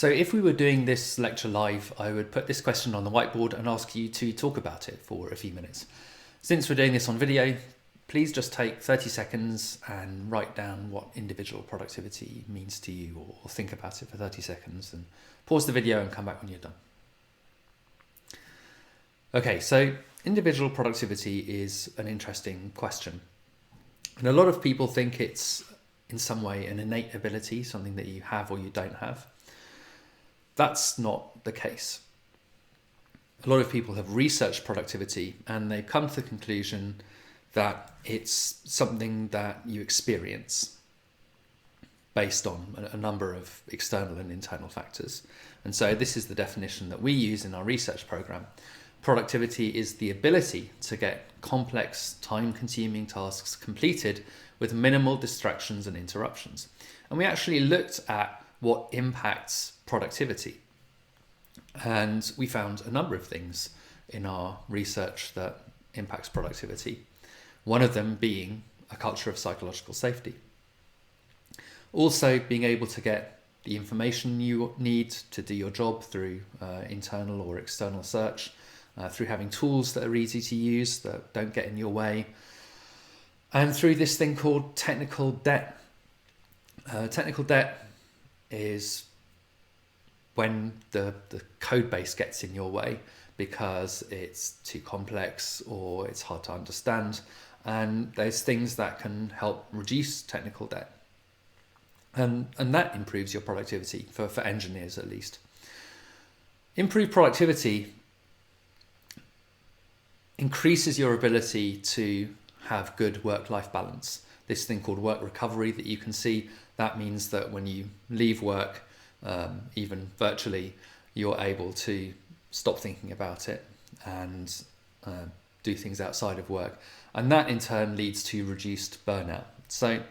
So if we were doing this lecture live, I would put this question on the whiteboard and ask you to talk about it for a few minutes. Since we're doing this on video, please just take 30 seconds and write down what individual productivity means to you, or think about it for 30 seconds and pause the video and come back when you're done. Okay, so individual productivity is an interesting question. And a lot of people think it's in some way an innate ability, something that you have or you don't have. That's not the case. A lot of people have researched productivity and they've come to the conclusion that it's something that you experience based on a number of external and internal factors. And so this is the definition that we use in our research program. Productivity is the ability to get complex, time-consuming tasks completed with minimal distractions and interruptions. And we actually looked at what impacts productivity. And we found a number of things in our research that impacts productivity. One of them being a culture of psychological safety. Also being able to get the information you need to do your job through internal or external search, through having tools that are easy to use, that don't get in your way, and through this thing called technical debt. Technical debt is when the code base gets in your way because it's too complex or it's hard to understand, and there's things that can help reduce technical debt. And that improves your productivity, for engineers at least. Improved productivity increases your ability to have good work-life balance. This thing called work recovery that you can see, that means that when you leave work, even virtually, you're able to stop thinking about it and do things outside of work. And that in turn leads to reduced burnout. So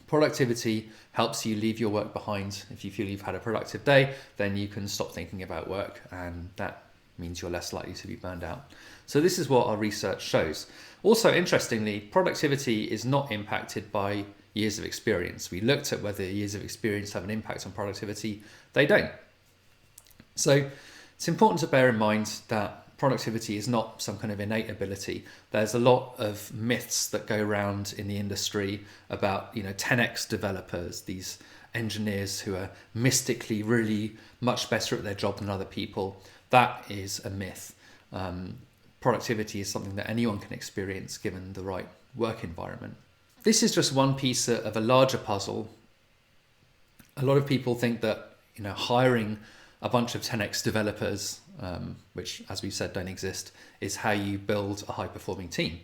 productivity helps you leave your work behind. If you feel you've had a productive day, then you can stop thinking about work, and that means you're less likely to be burned out. So this is what our research shows. Also, interestingly, productivity is not impacted by years of experience. We looked at whether years of experience have an impact on productivity. They don't. So it's important to bear in mind that productivity is not some kind of innate ability. There's a lot of myths that go around in the industry about, 10x developers, these engineers who are mystically really much better at their job than other people. That is a myth. Productivity is something that anyone can experience given the right work environment. This is just one piece of a larger puzzle. A lot of people think that hiring a bunch of 10x developers, which as we said don't exist, is how you build a high-performing team.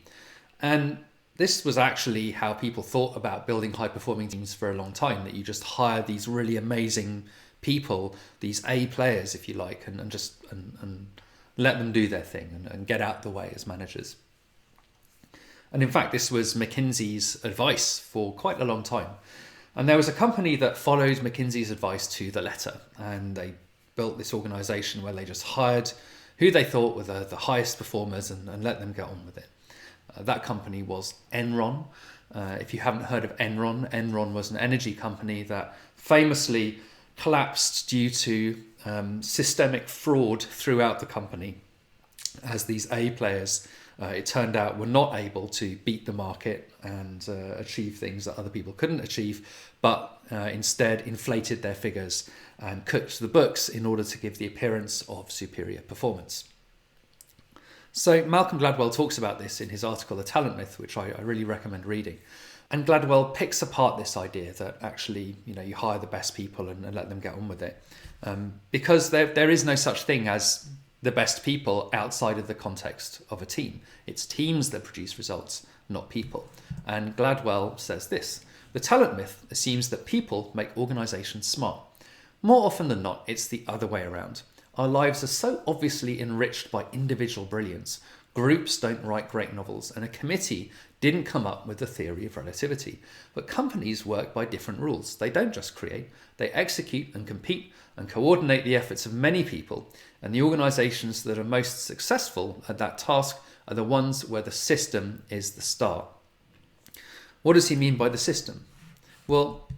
And this was actually how people thought about building high-performing teams for a long time, that you just hire these really amazing people, these A players, if you like, and let them do their thing and get out the way as managers. And in fact, this was McKinsey's advice for quite a long time. And there was a company that followed McKinsey's advice to the letter, and they built this organization where they just hired who they thought were the highest performers and let them get on with it. That company was Enron. If you haven't heard of Enron was an energy company that famously collapsed due to systemic fraud throughout the company, as these A players, it turned out, were not able to beat the market and achieve things that other people couldn't achieve, but instead inflated their figures and cooked the books in order to give the appearance of superior performance. So Malcolm Gladwell talks about this in his article, The Talent Myth, which I really recommend reading. And Gladwell picks apart this idea that actually, you hire the best people and let them get on with it. Because there is no such thing as the best people outside of the context of a team. It's teams that produce results, not people. And Gladwell says this: the talent myth assumes that people make organizations smart. More often than not, it's the other way around. Our lives are so obviously enriched by individual brilliance. Groups don't write great novels, and a committee didn't come up with the theory of relativity. But companies work by different rules. They don't just create, they execute and compete and coordinate the efforts of many people. And the organizations that are most successful at that task are the ones where the system is the star. What does he mean by the system? Well,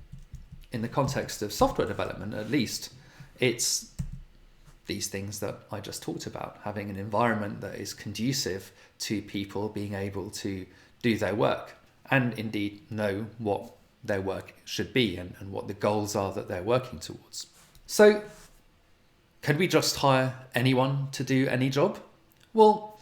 in the context of software development at least, It's these things that I just talked about, having an environment that is conducive to people being able to do their work and indeed know what their work should be and what the goals are that they're working towards. So, can we just hire anyone to do any job? Well,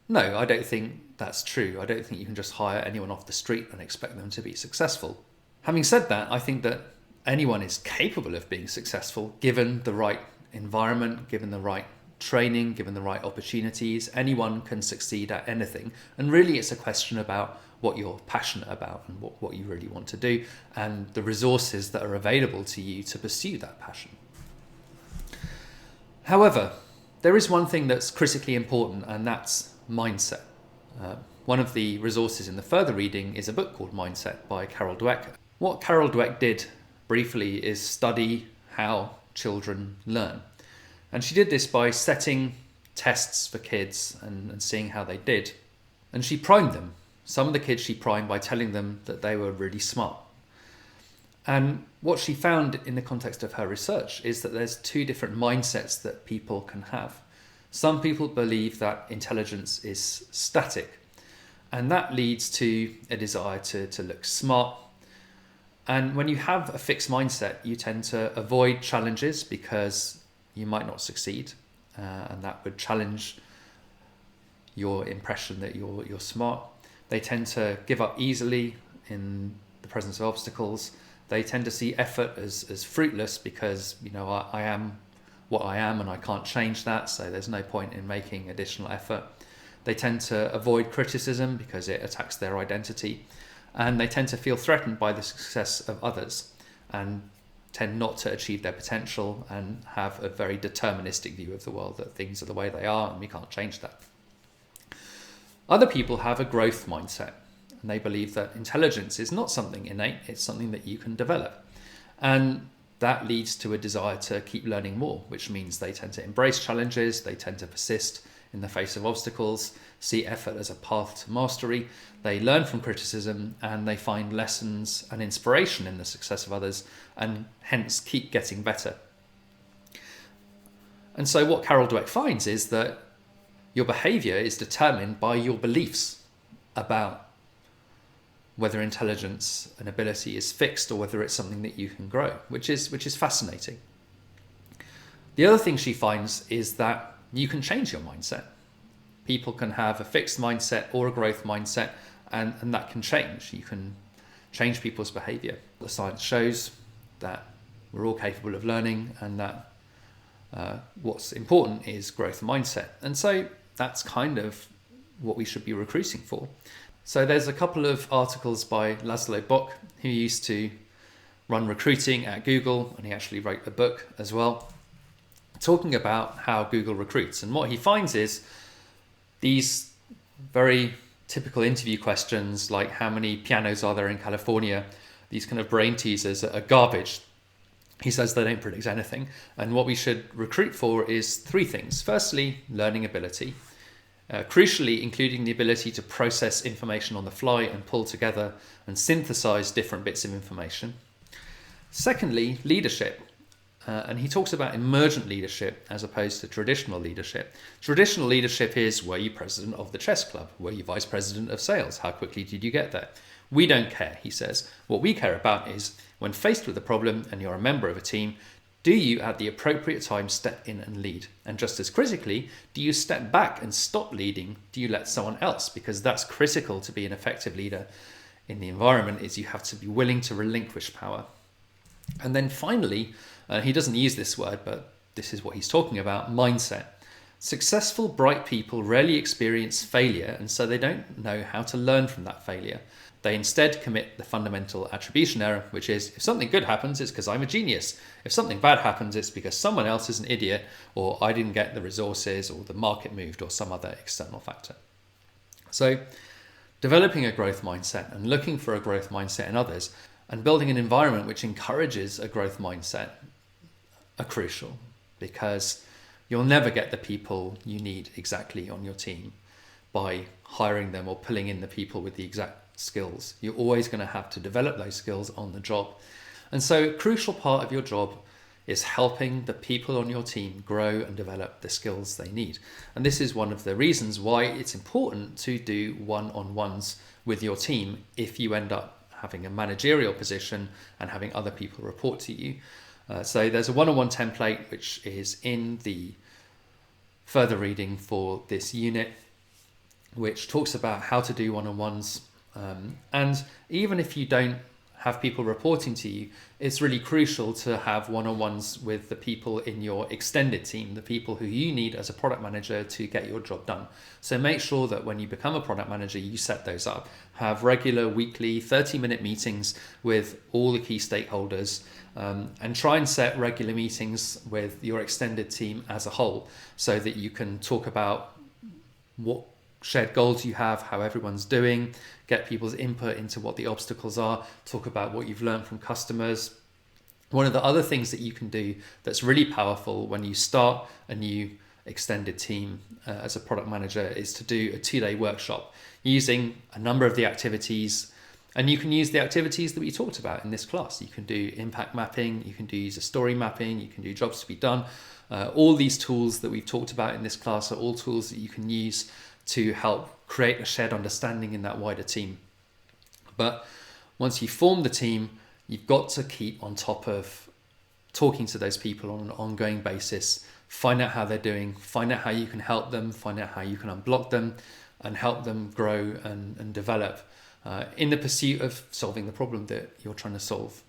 no, I don't think that's true. I don't think you can just hire anyone off the street and expect them to be successful. Having said that, I think that anyone is capable of being successful given the right environment, given the right training, given the right opportunities. Anyone can succeed at anything. And really it's a question about what you're passionate about and what you really want to do and the resources that are available to you to pursue that passion. However, there is one thing that's critically important, and that's mindset. One of the resources in the further reading is a book called Mindset by Carol Dweck. What Carol Dweck did briefly is study how children learn. And she did this by setting tests for kids and seeing how they did. And she primed them. Some of the kids she primed by telling them that they were really smart. And what she found in the context of her research is that there's two different mindsets that people can have. Some people believe that intelligence is static, and that leads to a desire to look smart. And when you have a fixed mindset, you tend to avoid challenges because you might not succeed, and that would challenge your impression that you're smart. They tend to give up easily in the presence of obstacles. They tend to see effort as fruitless because, I am what I am and I can't change that, so there's no point in making additional effort. They tend to avoid criticism because it attacks their identity. And they tend to feel threatened by the success of others and tend not to achieve their potential and have a very deterministic view of the world, that things are the way they are and we can't change that. Other people have a growth mindset, and they believe that intelligence is not something innate, it's something that you can develop. And that leads to a desire to keep learning more, which means they tend to embrace challenges, they tend to persist in the face of obstacles, see effort as a path to mastery. They learn from criticism and they find lessons and inspiration in the success of others and hence keep getting better. And so what Carol Dweck finds is that your behavior is determined by your beliefs about whether intelligence and ability is fixed or whether it's something that you can grow, which is fascinating. The other thing she finds is that you can change your mindset. People can have a fixed mindset or a growth mindset, and that can change. You can change people's behavior. The science shows that we're all capable of learning, and that what's important is growth mindset. And so that's kind of what we should be recruiting for. So there's a couple of articles by Laszlo Bock, who used to run recruiting at Google, and he actually wrote a book as well, talking about how Google recruits. And what he finds is these very typical interview questions, like how many pianos are there in California, these kind of brain teasers are garbage. He says they don't predict anything. And what we should recruit for is three things. Firstly, learning ability. Crucially, including the ability to process information on the fly and pull together and synthesize different bits of information. Secondly, leadership. And he talks about emergent leadership as opposed to traditional leadership. Traditional leadership is, were you president of the chess club? Were you vice president of sales? How quickly did you get there? We don't care, he says. What we care about is, when faced with a problem and you're a member of a team, do you at the appropriate time step in and lead? And just as critically, do you step back and stop leading? Do you let someone else? Because that's critical to be an effective leader in the environment, is you have to be willing to relinquish power. And then finally, he doesn't use this word, but this is what he's talking about, mindset. Successful, bright people rarely experience failure, and so they don't know how to learn from that failure. They instead commit the fundamental attribution error, which is, if something good happens, it's because I'm a genius. If something bad happens, it's because someone else is an idiot, or I didn't get the resources, or the market moved, or some other external factor. So developing a growth mindset and looking for a growth mindset in others and building an environment which encourages a growth mindset are crucial, because you'll never get the people you need exactly on your team by hiring them or pulling in the people with the exact skills. You're always going to have to develop those skills on the job. And so a crucial part of your job is helping the people on your team grow and develop the skills they need. And this is one of the reasons why it's important to do one-on-ones with your team if you end up having a managerial position and having other people report to you. So there's a one-on-one template which is in the further reading for this unit, which talks about how to do one-on-ones. And even if you don't have people reporting to you, it's really crucial to have one-on-ones with the people in your extended team, the people who you need as a product manager to get your job done. So make sure that when you become a product manager, you set those up. Have regular weekly 30-minute meetings with all the key stakeholders, and try and set regular meetings with your extended team as a whole so that you can talk about what shared goals you have, how everyone's doing, get people's input into what the obstacles are, talk about what you've learned from customers. One of the other things that you can do that's really powerful when you start a new extended team as a product manager is to do a 2-day workshop using a number of the activities. And you can use the activities that we talked about in this class. You can do impact mapping, you can do user story mapping, you can do jobs to be done. All these tools that we've talked about in this class are all tools that you can use to help create a shared understanding in that wider team. But once you form the team, you've got to keep on top of talking to those people on an ongoing basis, find out how they're doing, find out how you can help them, find out how you can unblock them and help them grow and develop in the pursuit of solving the problem that you're trying to solve.